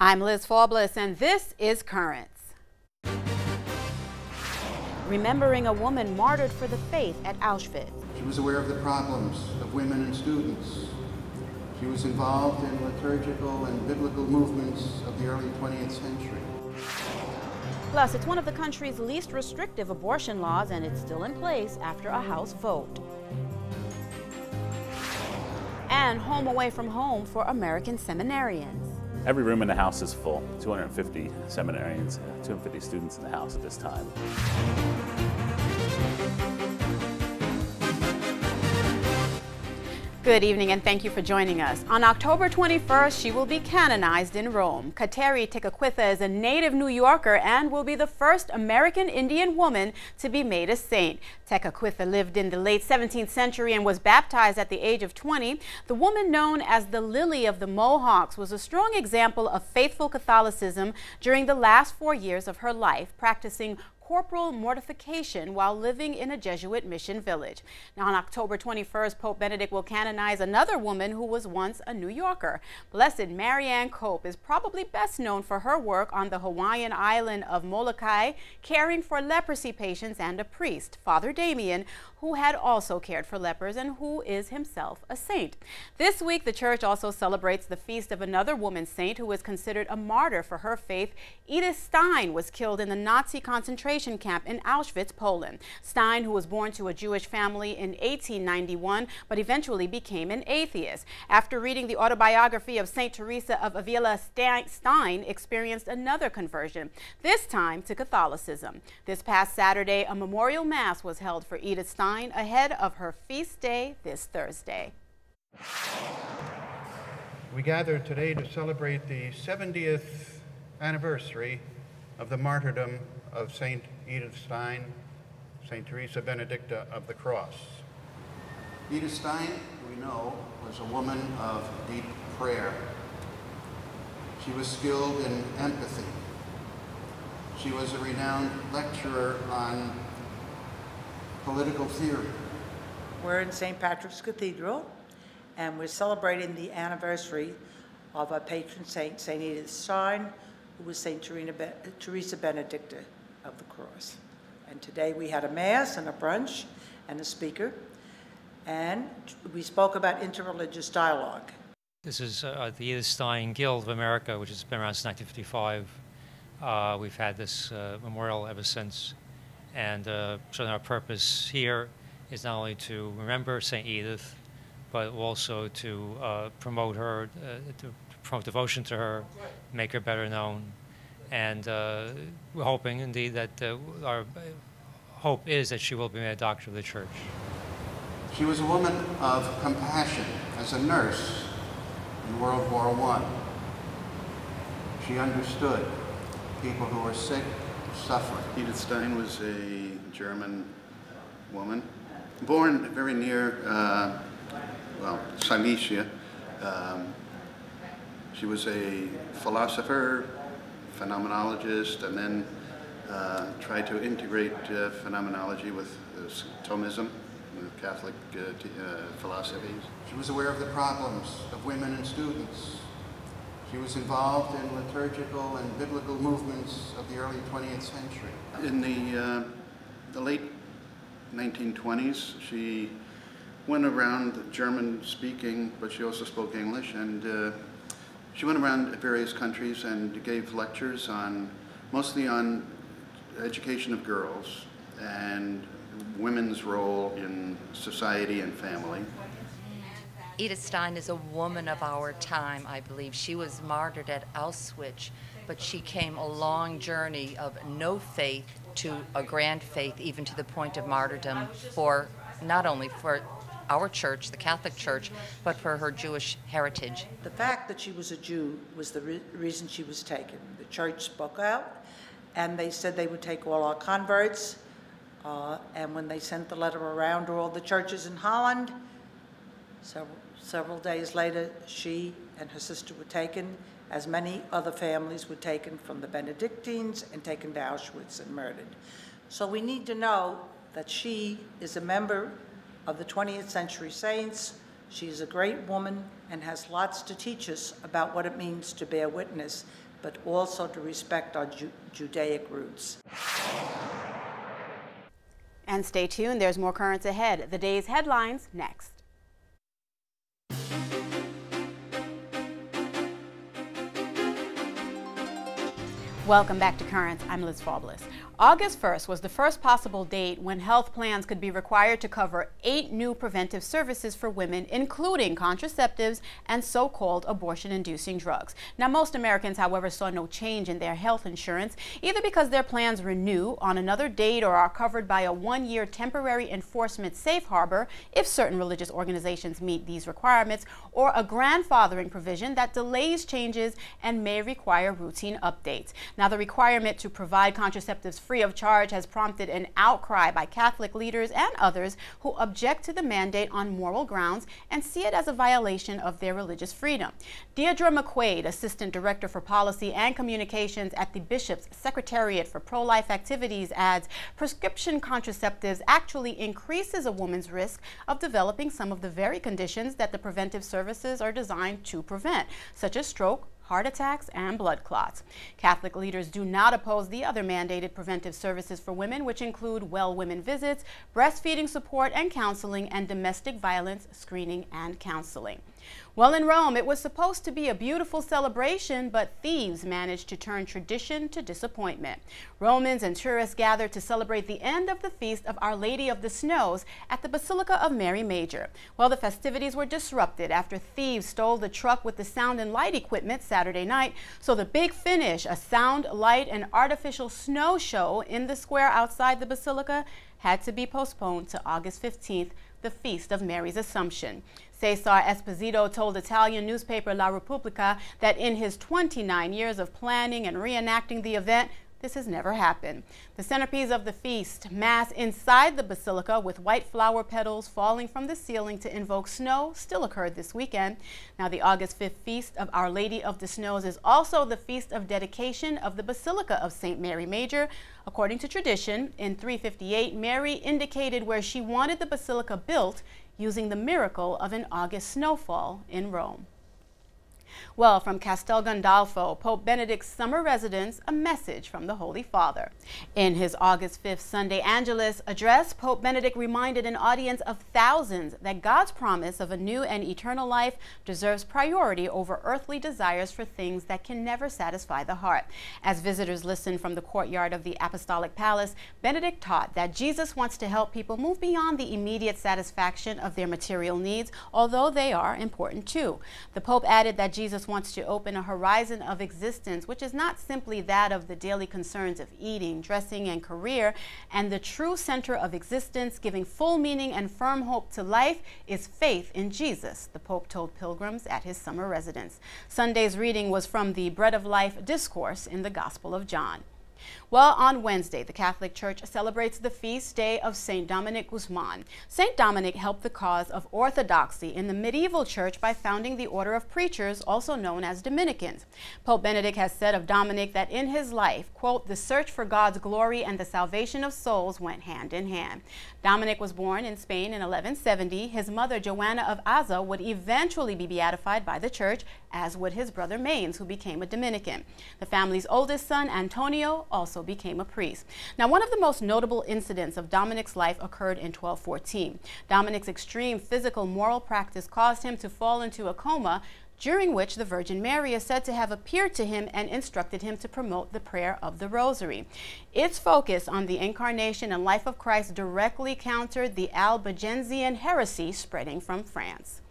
I'm Liz Faublas, and this is Currents. Remembering a woman martyred for the faith at Auschwitz. She was aware of the problems of women and students. She was involved in liturgical and biblical movements of the early 20th century. Plus, it's one of the country's least restrictive abortion laws, and it's still in place after a House vote. And home away from home for American seminarians. Every room in the house is full. 250 seminarians, 250 students in the house at this time. Good evening, and thank you for joining us. On October 21st, she will be canonized in Rome. Kateri Tekakwitha is a native New Yorker and will be the first American Indian woman to be made a saint. Tekakwitha lived in the late 17th century and was baptized at the age of 20. The woman known as the Lily of the Mohawks was a strong example of faithful Catholicism during the last 4 years of her life, practicing corporal mortification while living in a Jesuit mission village. Now, on October 21st, Pope Benedict will canonize another woman who was once a New Yorker. Blessed Marianne Cope is probably best known for her work on the Hawaiian island of Molokai, caring for leprosy patients, and a priest, Father Damien, who had also cared for lepers and who is himself a saint. This week, the church also celebrates the feast of another woman saint who is considered a martyr for her faith. Edith Stein was killed in the Nazi concentration camp in Auschwitz, Poland. Stein, who was born to a Jewish family in 1891, but eventually became an atheist. After reading the autobiography of St. Teresa of Avila, Stein experienced another conversion, this time to Catholicism. This past Saturday, a memorial mass was held for Edith Stein ahead of her feast day this Thursday. We gather today to celebrate the 70th anniversary of the martyrdom of St. Edith Stein, St. Teresa Benedicta of the Cross. Edith Stein, we know, was a woman of deep prayer. She was skilled in empathy. She was a renowned lecturer on political theory. We're in St. Patrick's Cathedral, and we're celebrating the anniversary of our patron saint, St. Edith Stein, who was St. Teresa Benedicta of the Cross. And today we had a mass and a brunch and a speaker, and we spoke about interreligious dialogue. This is the Edith Stein Guild of America, which has been around since 1955. We've had this memorial ever since. And so our purpose here is not only to remember St. Edith, but also to promote her, to promote devotion to her, make her better known. And we're hoping, indeed, that our hope is that she will be made a doctor of the Church. She was a woman of compassion as a nurse in World War I. She understood people who were sick, suffering. Edith Stein was a German woman, born very near, Silesia. She was a philosopher, phenomenologist, and then tried to integrate phenomenology with Thomism, with Catholic philosophies. She was aware of the problems of women and students. She was involved in liturgical and biblical movements of the early 20th century. In the late 1920s, she went around German-speaking, but she also spoke English, and she went around various countries and gave lectures mostly on education of girls and women's role in society and family. Edith Stein is a woman of our time, I believe. She was martyred at Auschwitz, but she came a long journey of no faith to a grand faith, even to the point of martyrdom, for not only for our church, the Catholic Church, but for her Jewish heritage. The fact that she was a Jew was the reason she was taken. The church spoke out, and they said they would take all our converts, and when they sent the letter around to all the churches in Holland, several days later, she and her sister were taken, as many other families were taken from the Benedictines and taken to Auschwitz and murdered. So we need to know that she is a member of the 20th century saints. She is a great woman and has lots to teach us about what it means to bear witness but also to respect our Judaic roots. And stay tuned, there's more currents ahead. The day's headlines next. Welcome back to Currents. I'm Liz Faublas. August 1st was the first possible date when health plans could be required to cover 8 new preventive services for women, including contraceptives and so-called abortion-inducing drugs. Now, most Americans, however, saw no change in their health insurance, either because their plans renew on another date or are covered by a 1-year temporary enforcement safe harbor if certain religious organizations meet these requirements, or a grandfathering provision that delays changes and may require routine updates. Now, the requirement to provide contraceptives free of charge has prompted an outcry by Catholic leaders and others who object to the mandate on moral grounds and see it as a violation of their religious freedom. Deirdre McQuaid, Assistant Director for Policy and Communications at the Bishop's Secretariat for Pro-Life Activities, adds, prescription contraceptives actually increases a woman's risk of developing some of the very conditions that the preventive services are designed to prevent, such as stroke, heart attacks, and blood clots. Catholic leaders do not oppose the other mandated preventive services for women, which include well women visits, breastfeeding support and counseling, and domestic violence screening and counseling. Well, in Rome, it was supposed to be a beautiful celebration, but thieves managed to turn tradition to disappointment. Romans and tourists gathered to celebrate the end of the feast of Our Lady of the Snows at the Basilica of Mary Major. Well, the festivities were disrupted after thieves stole the truck with the sound and light equipment Saturday night. So the big finish, a sound, light, and artificial snow show in the square outside the Basilica, had to be postponed to August 15th, the Feast of Mary's Assumption. Cesar Esposito told Italian newspaper La Repubblica that in his 29 years of planning and reenacting the event, this has never happened. The centerpiece of the feast, Mass inside the Basilica with white flower petals falling from the ceiling to invoke snow, still occurred this weekend. Now, the August 5th Feast of Our Lady of the Snows is also the feast of dedication of the Basilica of St. Mary Major. According to tradition, in 358, Mary indicated where she wanted the basilica built using the miracle of an August snowfall in Rome. Well, from Castel Gandolfo, Pope Benedict's summer residence, a message from the Holy Father. In his August 5th Sunday Angelus address, Pope Benedict reminded an audience of thousands that God's promise of a new and eternal life deserves priority over earthly desires for things that can never satisfy the heart. As visitors listened from the courtyard of the Apostolic Palace, Benedict taught that Jesus wants to help people move beyond the immediate satisfaction of their material needs, although they are important too. The Pope added that Jesus wants to open a horizon of existence, which is not simply that of the daily concerns of eating, dressing, and career, and the true center of existence, giving full meaning and firm hope to life, is faith in Jesus, the Pope told pilgrims at his summer residence. Sunday's reading was from the Bread of Life discourse in the Gospel of John. Well, on Wednesday, the Catholic Church celebrates the feast day of St. Dominic Guzman. St. Dominic helped the cause of orthodoxy in the medieval church by founding the order of preachers, also known as Dominicans. Pope Benedict has said of Dominic that in his life, quote, the search for God's glory and the salvation of souls went hand in hand. Dominic was born in Spain in 1170. His mother, Joanna of Azza, would eventually be beatified by the church, as would his brother Manes, who became a Dominican. The family's oldest son, Antonio, also became a priest. Now, one of the most notable incidents of Dominic's life occurred in 1214. Dominic's extreme physical moral practice caused him to fall into a coma, during which the Virgin Mary is said to have appeared to him and instructed him to promote the prayer of the Rosary. Its focus on the incarnation and life of Christ directly countered the Albigensian heresy spreading from France.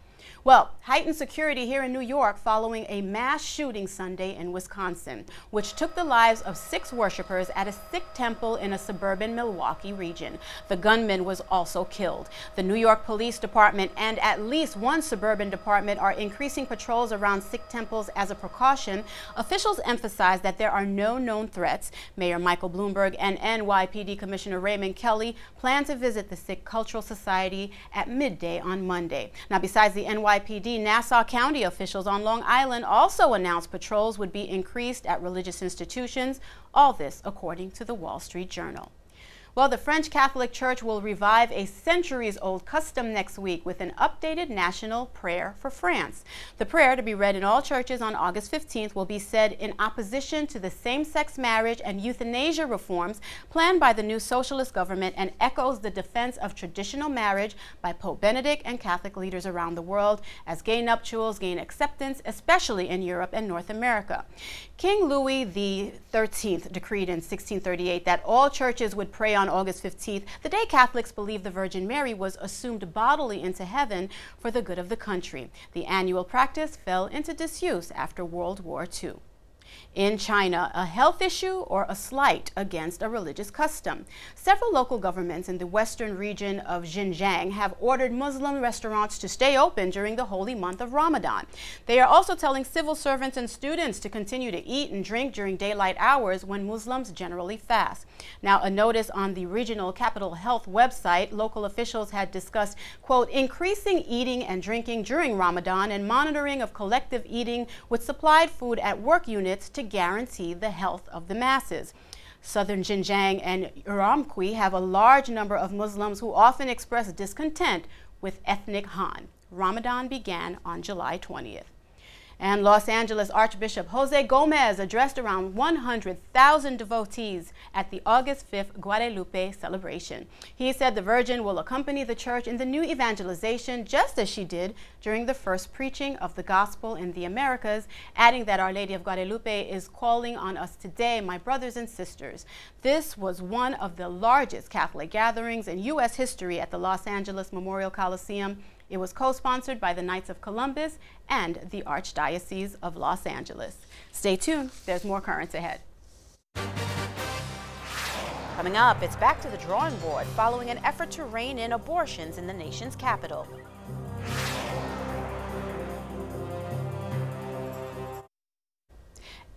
Well, heightened security here in New York following a mass shooting Sunday in Wisconsin, which took the lives of 6 worshipers at a Sikh temple in a suburban Milwaukee region. The gunman was also killed. The New York Police Department and at least one suburban department are increasing patrols around Sikh temples as a precaution. Officials emphasize that there are no known threats. Mayor Michael Bloomberg and NYPD Commissioner Raymond Kelly plan to visit the Sikh Cultural Society at midday on Monday. Now, besides the NYPD, Nassau County officials on Long Island also announced patrols would be increased at religious institutions. All this according to the Wall Street Journal. Well, the French Catholic Church will revive a centuries-old custom next week with an updated national prayer for France. The prayer, to be read in all churches on August 15th, will be said in opposition to the same-sex marriage and euthanasia reforms planned by the new socialist government and echoes the defense of traditional marriage by Pope Benedict and Catholic leaders around the world as gay nuptials gain acceptance, especially in Europe and North America. King Louis XIII decreed in 1638 that all churches would pray on August 15th, the day Catholics believe the Virgin Mary was assumed bodily into heaven for the good of the country. The annual practice fell into disuse after World War II. In China, a health issue or a slight against a religious custom. Several local governments in the western region of Xinjiang have ordered Muslim restaurants to stay open during the holy month of Ramadan. They are also telling civil servants and students to continue to eat and drink during daylight hours when Muslims generally fast. Now, a notice on the regional Capital Health website, local officials had discussed, quote, increasing eating and drinking during Ramadan and monitoring of collective eating with supplied food at work units to guarantee the health of the masses. Southern Xinjiang and Urumqi have a large number of Muslims who often express discontent with ethnic Han. Ramadan began on July 20th. And Los Angeles Archbishop Jose Gomez addressed around 100,000 devotees at the August 5th Guadalupe celebration. He said the Virgin will accompany the church in the new evangelization just as she did during the first preaching of the gospel in the Americas, adding that Our Lady of Guadalupe is calling on us today, my brothers and sisters. This was one of the largest Catholic gatherings in U.S. history at the Los Angeles Memorial Coliseum. It was co-sponsored by the Knights of Columbus and the Archdiocese of Los Angeles. Stay tuned, there's more currents ahead. Coming up, it's back to the drawing board following an effort to rein in abortions in the nation's capital.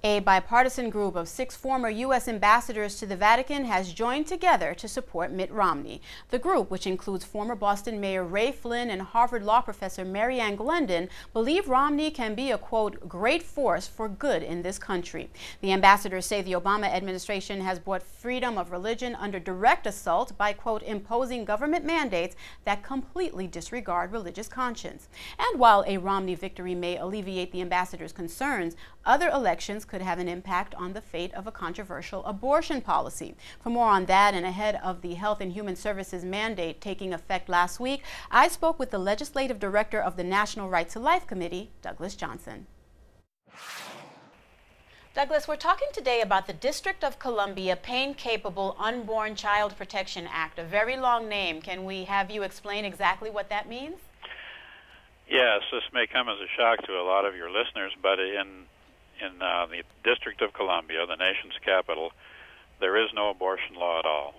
A bipartisan group of 6 former U.S. ambassadors to the Vatican has joined together to support Mitt Romney. The group, which includes former Boston Mayor Ray Flynn and Harvard Law professor Mary Ann Glendon, believe Romney can be a, quote, great force for good in this country. The ambassadors say the Obama administration has brought freedom of religion under direct assault by, quote, imposing government mandates that completely disregard religious conscience. And while a Romney victory may alleviate the ambassadors' concerns, other elections could have an impact on the fate of a controversial abortion policy. For more on that and ahead of the Health and Human Services mandate taking effect last week, I spoke with the legislative director of the National Right to Life Committee, Douglas Johnson. Douglas, we're talking today about the District of Columbia Pain-Capable Unborn Child Protection Act, a very long name. Can we have you explain exactly what that means? Yes, this may come as a shock to a lot of your listeners, but in the District of Columbia, the nation's capital, there is no abortion law at all.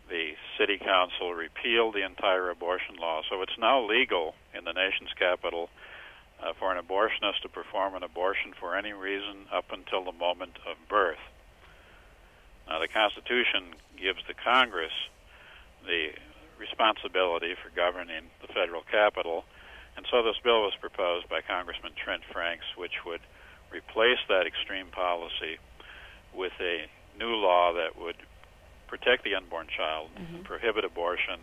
The city council repealed the entire abortion law, so it's now legal in the nation's capital for an abortionist to perform an abortion for any reason up until the moment of birth. Now, the Constitution gives the Congress the responsibility for governing the federal capital, and so this bill was proposed by Congressman Trent Franks, which would replace that extreme policy with a new law that would protect the unborn child and prohibit abortion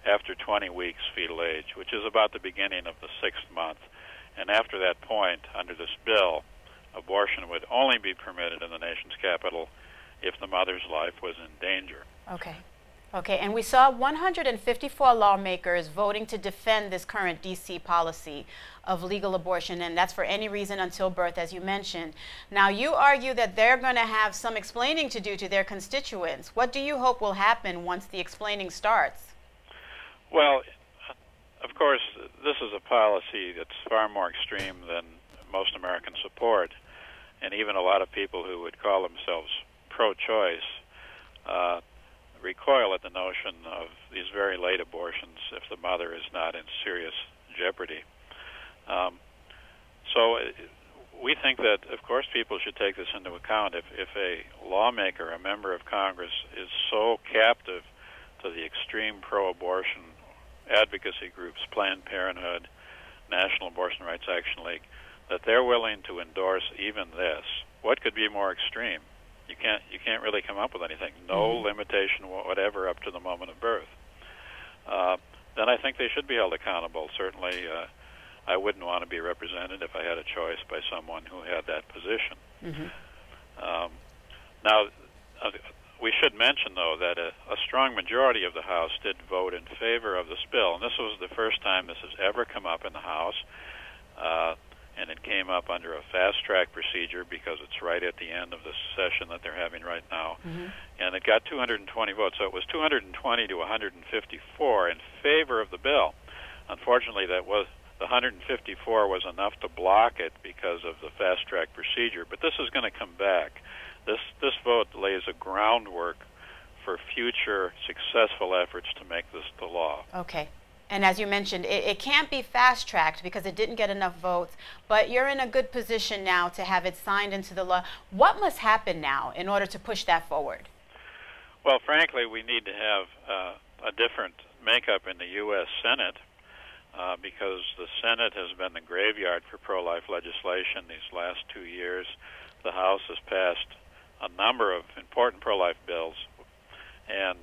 after 20 weeks fetal age, which is about the beginning of the 6th month. And after that point, under this bill, abortion would only be permitted in the nation's capital if the mother's life was in danger. Okay, and we saw 154 lawmakers voting to defend this current D.C. policy of legal abortion, and that's for any reason until birth, as you mentioned. Now, you argue that they're going to have some explaining to do to their constituents. What do you hope will happen once the explaining starts? Well, of course, this is a policy that's far more extreme than most Americans support, and even a lot of people who would call themselves pro-choice recoil at the notion of these very late abortions if the mother is not in serious jeopardy. So we think that, of course, people should take this into account. If a lawmaker, a member of Congress, is so captive to the extreme pro-abortion advocacy groups, Planned Parenthood, National Abortion Rights Action League, that they're willing to endorse even this, what could be more extreme? you can't really come up with anything. No limitation whatever up to the moment of birth. Then I think they should be held accountable. Certainly, I wouldn't want to be represented if I had a choice by someone who had that position. Now, we should mention, though, that a strong majority of the House did vote in favor of this bill, and this was the first time this has ever come up in the House, and it came up under a fast-track procedure because it's right at the end of the session that they're having right now, and it got 220 votes, so it was 220 to 154 in favor of the bill. Unfortunately, the 154 was enough to block it because of the fast-track procedure, but this is going to come back. This vote lays a groundwork for future successful efforts to make this the law. Okay. And as you mentioned, it can't be fast-tracked because it didn't get enough votes, but you're in a good position now to have it signed into the law. What must happen now in order to push that forward? Well, frankly, we need to have a different makeup in the U.S. Senate because the Senate has been the graveyard for pro-life legislation these last 2 years. The House has passed a number of important pro-life bills, and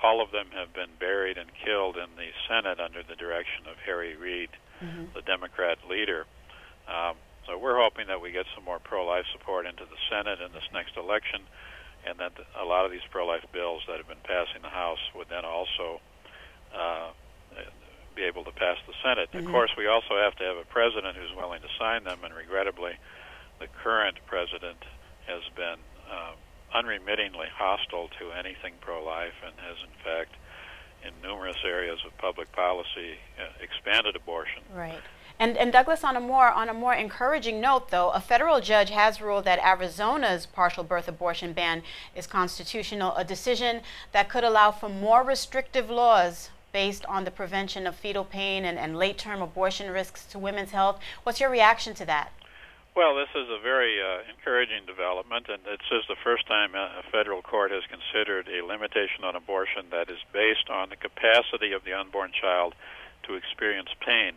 all of them have been buried and killed in the Senate under the direction of Harry Reid, the Democrat leader. So we're hoping that we get some more pro-life support into the Senate in this next election, and that a lot of these pro-life bills that have been passing the House would then also be able to pass the Senate. Of course, we also have to have a president who's willing to sign them, and regrettably, the current president has been unremittingly hostile to anything pro-life and has, in fact, in numerous areas of public policy, expanded abortion. Right. And Douglas, on a more encouraging note, though, a federal judge has ruled that Arizona's partial birth abortion ban is constitutional, a decision that could allow for more restrictive laws based on the prevention of fetal pain and late-term abortion risks to women's health. What's your reaction to that? Well, this is a very encouraging development, and this is the first time a federal court has considered a limitation on abortion that is based on the capacity of the unborn child to experience pain.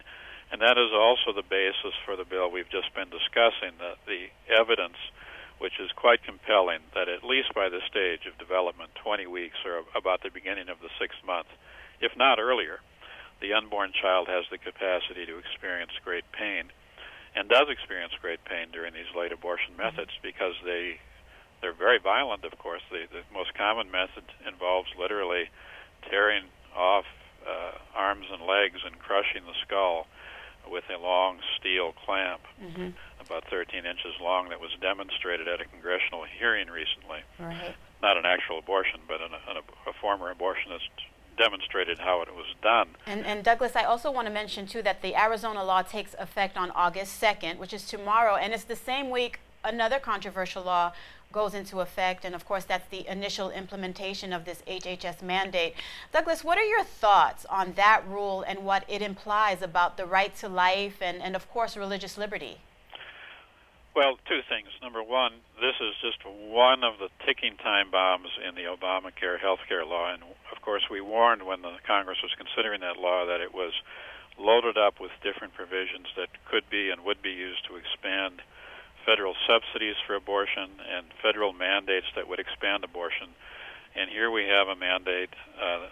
And that is also the basis for the bill we've just been discussing, the evidence, which is quite compelling, that at least by this stage of development, 20 weeks or about the beginning of the 6th month, if not earlier, the unborn child has the capacity to experience great pain, and does experience great pain during these late abortion methods because they're very violent, of course. The most common method involves literally tearing off arms and legs and crushing the skull with a long steel clamp, about 13 inches long, that was demonstrated at a congressional hearing recently. Right. Not an actual abortion, but a former abortionist demonstrated how it was done. And Douglas, I also want to mention, too, that the Arizona law takes effect on August 2nd, which is tomorrow, and it's the same week another controversial law goes into effect, and of course that's the initial implementation of this HHS mandate. Douglas, what are your thoughts on that rule and what it implies about the right to life and of course, religious liberty? Well, two things. Number one, this is just one of the ticking time bombs in the Obamacare health care law. And, of course, we warned when the Congress was considering that law that it was loaded up with different provisions that could be and would be used to expand federal subsidies for abortion and federal mandates that would expand abortion. And here we have a mandate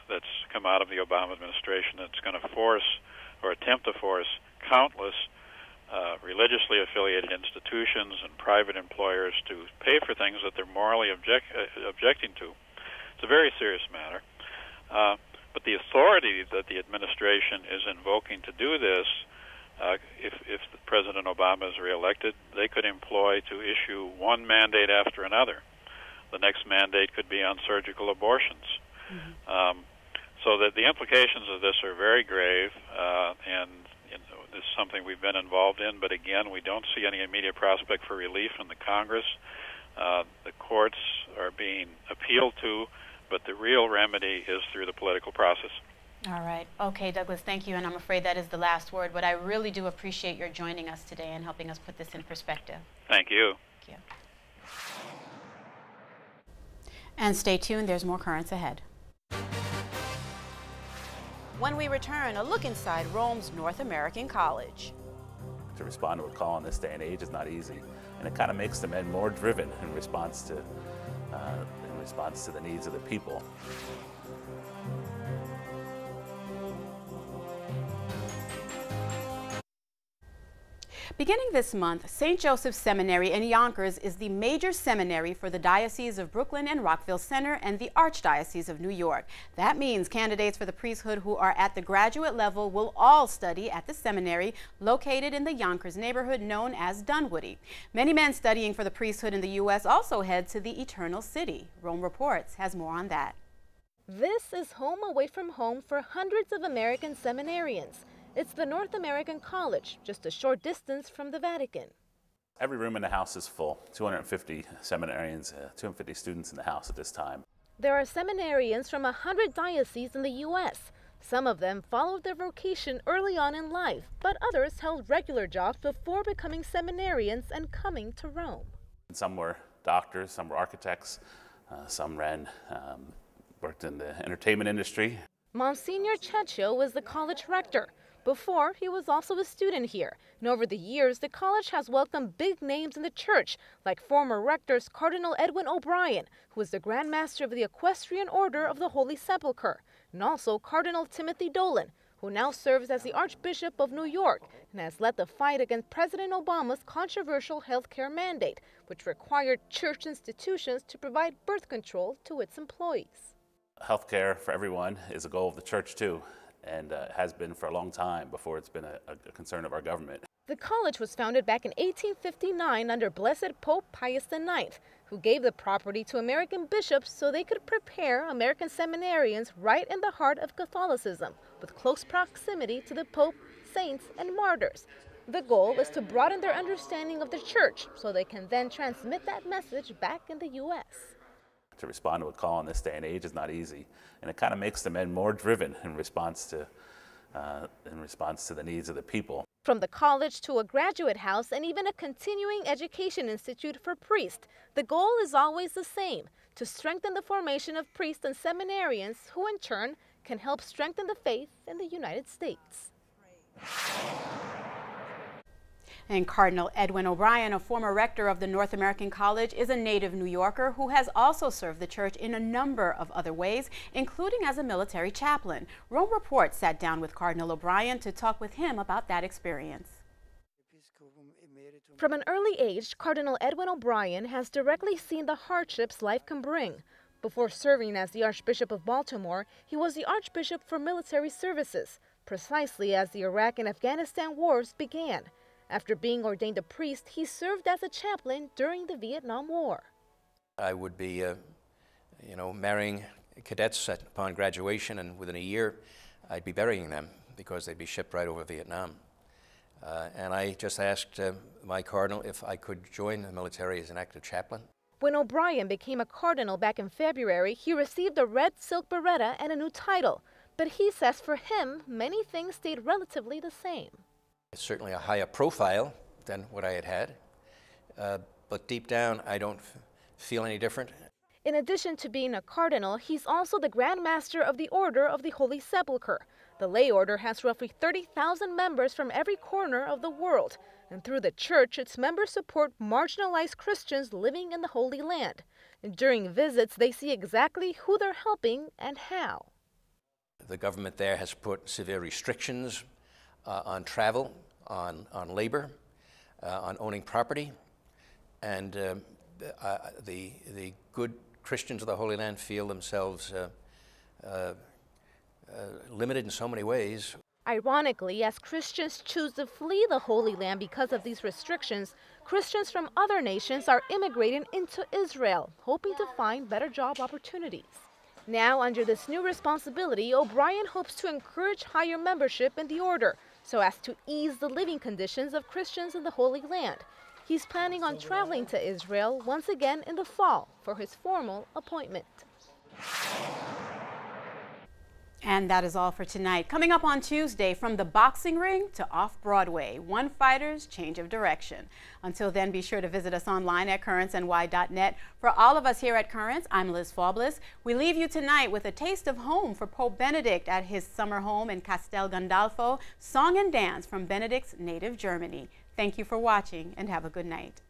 that's come out of the Obama administration that's going to force or attempt to force countless religiously affiliated institutions and private employers to pay for things that they're morally objecting to. It's a very serious matter. But the authority that the administration is invoking to do this, if President Obama is reelected, they could employ to issue one mandate after another. The next mandate could be on surgical abortions. So that the implications of this are very grave, and this is something we've been involved in, but again, we don't see any immediate prospect for relief in the Congress. The courts are being appealed to, but the real remedy is through the political process. All right. Okay, Douglas, thank you, and I'm afraid that is the last word, but I really do appreciate your joining us today and helping us put this in perspective. Thank you. Thank you. And stay tuned, there's more currents ahead. When we return, a look inside Rome's North American College. To respond to a call in this day and age is not easy. and it kind of makes the men more driven in response to the needs of the people. Beginning this month, St. Joseph's Seminary in Yonkers is the major seminary for the Diocese of Brooklyn and Rockville Center and the Archdiocese of New York. That means candidates for the priesthood who are at the graduate level will all study at the seminary located in the Yonkers neighborhood known as Dunwoody. Many men studying for the priesthood in the U.S. also head to the Eternal City. Rome Reports has more on that. This is home away from home for hundreds of American seminarians. It's the North American College, just a short distance from the Vatican. Every room in the house is full. 250 seminarians, 250 students in the house at this time. There are seminarians from 100 dioceses in the U.S. Some of them followed their vocation early on in life, but others held regular jobs before becoming seminarians and coming to Rome. Some were doctors, some were architects, some worked in the entertainment industry. Monsignor Cecchio was the college rector. Before, he was also a student here, and over the years, the college has welcomed big names in the church, like former rectors Cardinal Edwin O'Brien, who was the Grand Master of the Equestrian Order of the Holy Sepulchre, and also Cardinal Timothy Dolan, who now serves as the Archbishop of New York and has led the fight against President Obama's controversial health care mandate, which required church institutions to provide birth control to its employees. Health care for everyone is a goal of the church, too, and has been for a long time before it's been a concern of our government. The college was founded back in 1859 under Blessed Pope Pius IX, who gave the property to American bishops so they could prepare American seminarians right in the heart of Catholicism, with close proximity to the Pope, saints, and martyrs. The goal is to broaden their understanding of the church so they can then transmit that message back in the U.S. To respond to a call in this day and age is not easy, and it kind of makes the men more driven in response to the needs of the people. From the college to a graduate house and even a continuing education institute for priests, the goal is always the same: to strengthen the formation of priests and seminarians who in turn can help strengthen the faith in the United States. And Cardinal Edwin O'Brien, a former rector of the North American College, is a native New Yorker who has also served the church in a number of other ways, including as a military chaplain. Rome Report sat down with Cardinal O'Brien to talk with him about that experience. From an early age, Cardinal Edwin O'Brien has directly seen the hardships life can bring. Before serving as the Archbishop of Baltimore, he was the Archbishop for Military Services, precisely as the Iraq and Afghanistan wars began. After being ordained a priest, he served as a chaplain during the Vietnam War. I would be, marrying cadets upon graduation, and within a year, I'd be burying them because they'd be shipped right over Vietnam. And I just asked my cardinal if I could join the military as an active chaplain. When O'Brien became a cardinal back in February, he received a red silk beretta and a new title. But he says for him, many things stayed relatively the same. It's certainly a higher profile than what I had, but deep down I don't feel any different. In addition to being a cardinal, he's also the Grand Master of the Order of the Holy Sepulchre. The lay order has roughly 30,000 members from every corner of the world, and through the church, its members support marginalized Christians living in the Holy Land. And during visits, they see exactly who they're helping and how. The government there has put severe restrictions on travel, on labor, on owning property, and the good Christians of the Holy Land feel themselves limited in so many ways. Ironically, as Christians choose to flee the Holy Land because of these restrictions, Christians from other nations are immigrating into Israel, hoping to find better job opportunities. Now, under this new responsibility, O'Brien hopes to encourage higher membership in the order, so as to ease the living conditions of Christians in the Holy Land. He's planning on traveling to Israel once again in the fall for his formal appointment. And that is all for tonight. Coming up on Tuesday, from the boxing ring to off-Broadway, one fighter's change of direction. Until then, be sure to visit us online at currentsny.net. For all of us here at Currents, I'm Liz Faubles. We leave you tonight with a taste of home for Pope Benedict at his summer home in Castel Gandolfo, song and dance from Benedict's native Germany. Thank you for watching and have a good night.